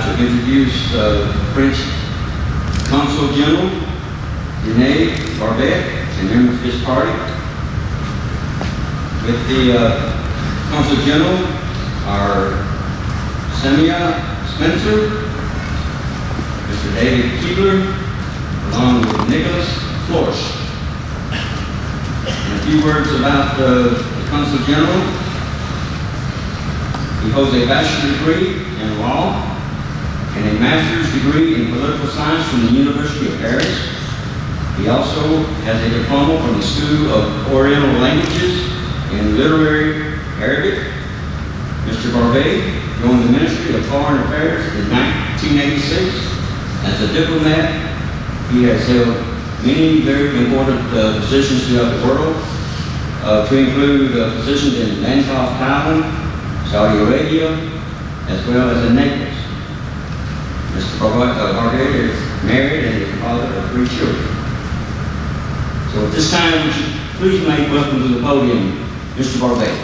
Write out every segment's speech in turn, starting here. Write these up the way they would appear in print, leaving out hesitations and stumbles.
to introduce French Consul General Denis Barbet and members of his party. With the Consul General are Samia Spencer, Mr. David Keebler, along with Nicholas Florsch. And a few words about the Consul General. He holds a bachelor's degree in law and a master's degree in political science from the University of Paris. He also has a diploma from the School of Oriental Languages in Literary Arabic. Mr. Barbet joined the Ministry of Foreign Affairs in 1986. As a diplomat, he has held many very important positions throughout the world, to include positions in Bangkok, Thailand, Saudi Arabia, as well as in Naples. Mr. Barbet is married and is the father of 3 children. So at this time, would you please make welcome to the podium, Mr. Barbet.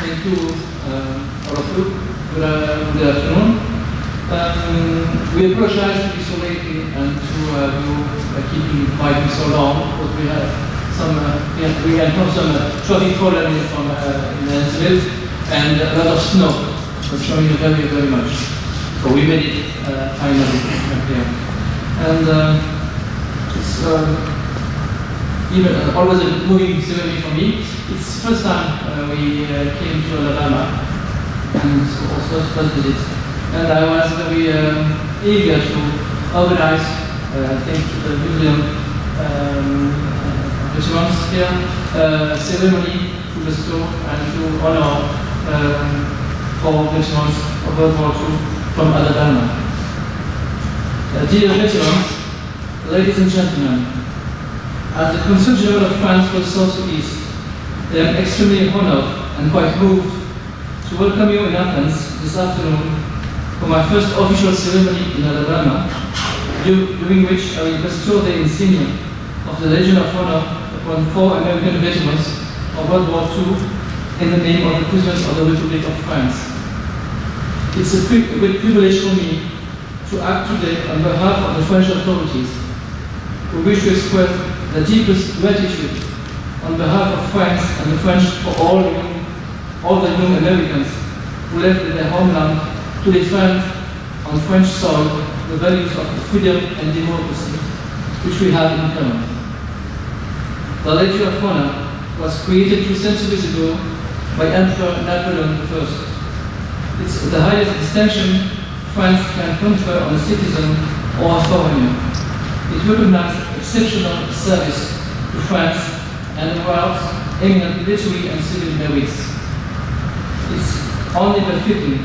Thank you, all of you. Good afternoon. We apologize to be so late and to you keeping fighting so long, but we had some traffic problems from Athens and a lot of snow was showing very, very much. So we made it finally here. And it's even always a moving ceremony for me. It's the first time we came to Alabama, and so also first visit. And I was very eager to organize, I think, the museum veterans here, ceremony to bestow and to honor all veterans of World War II from Alabama. Dear veterans, ladies and gentlemen, as the Consul General of France for the Southeast, I am extremely honored and quite moved to welcome you in Athens this afternoon for my first official ceremony in Alabama, during which I will bestow the insignia of the Legion of Honor upon 4 American veterans of World War II in the name of the President of the Republic of France. It's a great privilege for me to act today on behalf of the French authorities, who wish to express the deepest gratitude on behalf of France and the French for all the young Americans who left their homeland to defend on French soil the values of freedom and democracy, which we have in common. The Legion of Honor was created 2 centuries ago by Emperor Napoleon I. It's the highest distinction France can confer on a citizen or a foreigner. It recognizes exceptional service to France and awards eminent military and civil merits. It's only befitting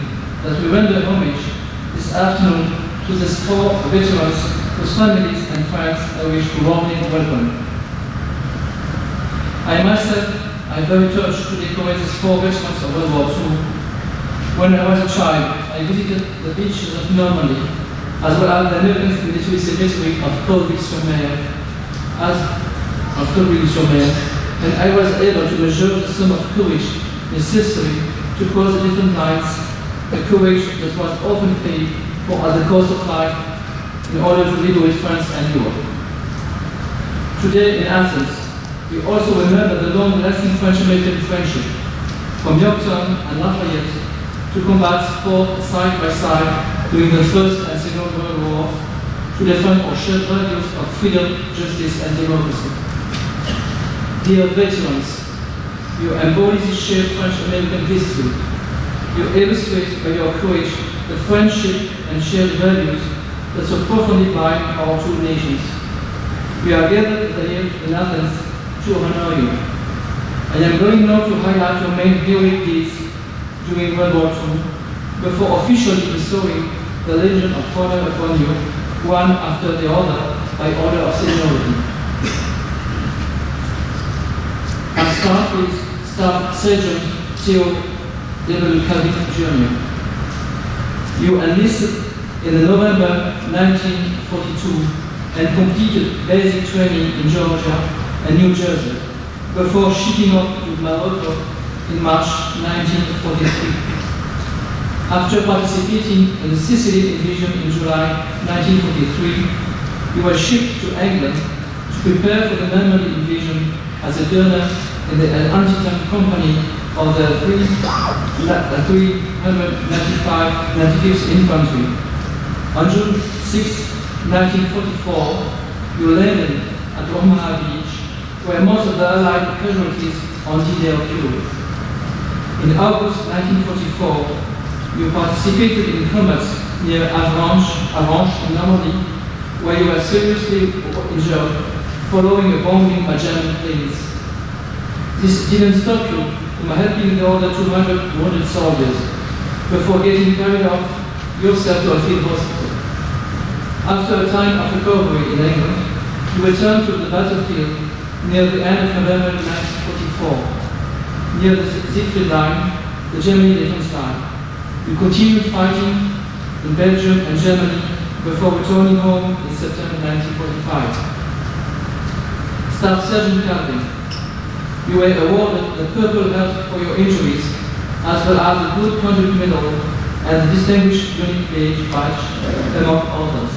that we render homage this afternoon to these 4 veterans whose families and friends I wish to warmly welcome. I myself am very touched to decorate these 4 veterans of World War II. When I was a child, I visited the beaches of Normandy, as well as the American military cemetery of Colville-sur-Mer, and I was able to measure the sum of courage necessary to cross the different lines, a courage that was often paid for at the cost of life in order to liberate France and Europe. Today in Athens, we also remember the long-lasting French-American friendship, from Yorktown and Lafayette to combat fought side by side during the First and Second World War to defend our shared values of freedom, justice, and democracy. Dear veterans, you embody this shared French-American history. You illustrate by your courage the friendship and shared values that so profoundly bind our 2 nations. We are gathered here in Athens to honor you. I am going now to highlight your main heroic deeds during World War II, before officially bestowing the Legion of Honor upon you, one after the other, by order of seniority. I start with Staff Sergeant Theo W. Calvin Jr. You enlisted in November 1942 and completed basic training in Georgia and New Jersey, before shipping off to Morocco in March 1943. After participating in the Sicily invasion in July 1943, he was shipped to England to prepare for the Normandy invasion as a gunner in the anti-tank company of the 395th Infantry. On June 6, 1944, you landed at Omaha Beach, where most of the Allied casualties on D-Day occurred. In August 1944, you participated in combats near Avranches in Normandy, where you were seriously injured following a bombing by German planes. This didn't stop you from helping the other 200 wounded soldiers before getting carried off yourself to a field hospital. After a time of recovery in England, you returned to the battlefield near the end of November 1944, near the Siegfried Line, the German defense line. You continued fighting in Belgium and Germany before returning home in September 1945. Staff Sergeant Calvin, you were awarded the Purple Heart for your injuries, as well as the Good Conduct Medal and the Distinguished Unit Page Badge, among others.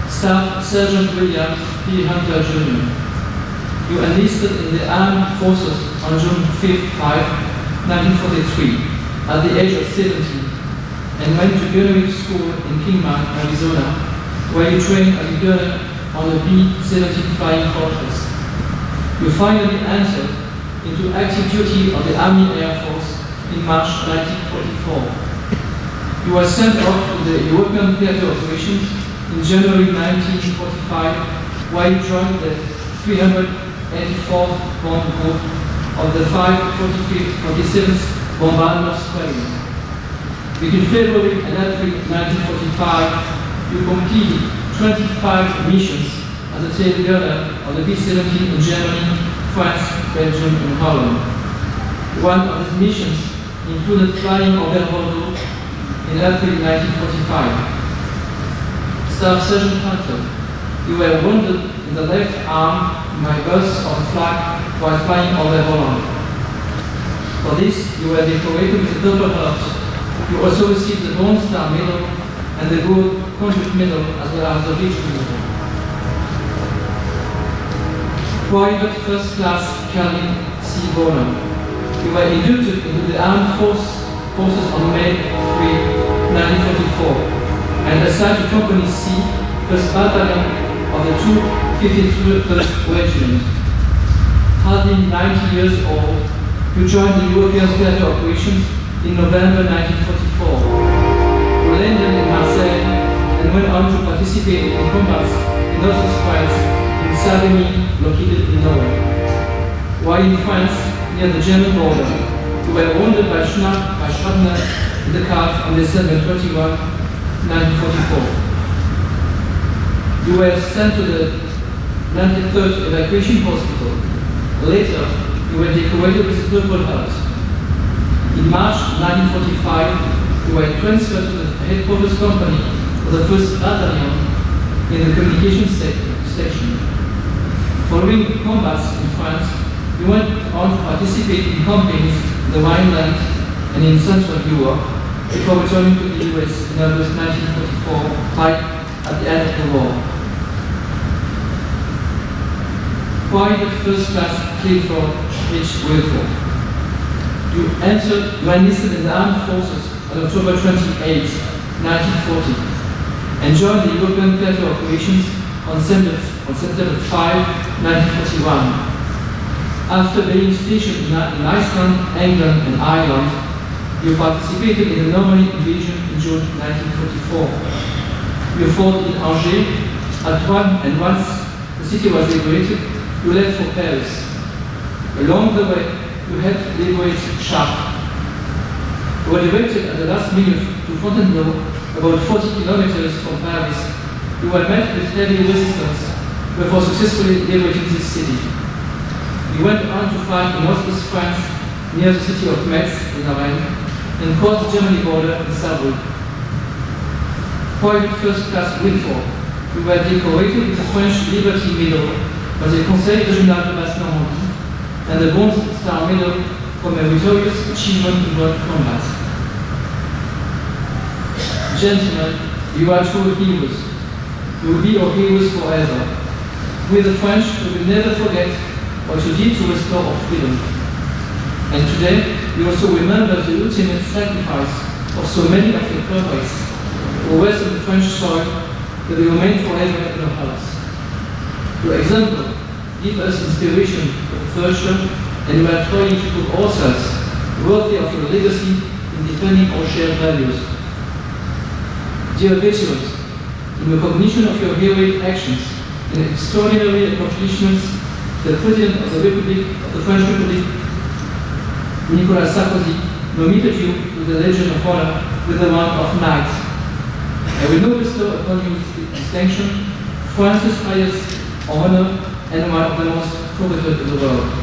Staff Sergeant William P. Hunter Jr. You enlisted in the Armed Forces on June 5, 1943, at the age of 17, and went to gunnery school in Kingman, Arizona, where you trained as a gunner on the B-17 Flying Fortress. You finally entered into active duty of the Army Air Force in March 1944. You were sent off to the European theater operations in January 1945, where you joined the 384th Bomb Group of the 547th Bombardment Squadron. Between February and April 1945, you completed 25 missions as a tail gunner of the B-17 in Germany, France, Belgium, and Holland. One of these missions included flying over Bordeaux in April 1945. Staff Sergeant Hunter, you were wounded in the left arm by bursts of the flag while flying over Holland. For this, you were decorated with the Purple Heart. You also received the Bronze Star Medal and the Good Conduct Medal, as well as the Victory Medal. Private First Class Calvin C. Bonham, you were inducted into the Armed Forces on May 3, 1944, and assigned to Company C, 1st Battalion of the 253rd Regiment. Hardly 90 years old, you joined the European theater operations in November 1944. You landed in Marseille and went on to participate in combats in Northern France in Savigny, located in Norway. While in France, near the German border, you were wounded by shrapnel in the calf on December 21, 1944. You were sent to the 93rd Evacuation Hospital. Later, you were decorated with the Purple Heart. In March 1945, you were transferred to the headquarters company of the 1st Battalion in the communications section. Following combats in France, you went on to participate in campaigns in the Rhineland and in Central Europe before returning to the US in August 1944, right at the end of the war. Private First Class Clifford H. Wilford. You enlisted in the Armed Forces on October 28, 1940, and joined the European theater operations on September 5, 1941. After being stationed in Iceland, England, and Ireland, you participated in the Normandy invasion in June 1944. You fought in Angers, and once the city was liberated, you left for Paris. Along the way, you helped liberate Chartres. You were directed at the last minute to Fontainebleau, about 40 kilometers from Paris. You were met with heavy resistance before successfully liberating this city. You went on to fight in northeast France, near the city of Metz in Lorraine, and crossed the Germany border in Saarbrücken. Private First Class Wilford, you were decorated with the French Liberty Medal by the Conseil Régional de Basse-Normandie and the Bronze Star Medal for meritorious achievement in world combat. Gentlemen, you are true heroes. You will be our heroes forever. We the French, we will never forget what you did to restore our freedom. And today, we also remember the ultimate sacrifice of so many of your comrades who rest on the French soil, that they remain forever in our hearts. Your example gives us inspiration for the future, and we are trying to prove ourselves worthy of your legacy in defending our shared values. Dear veterans, in recognition of your heroic actions and extraordinary accomplishments, the President of the French Republic, Nicolas Sarkozy, nominated you with the Legion of Honor with the rank of Knight. I will now bestow upon you this distinction, France's highest honor and one of the most coveted in the world.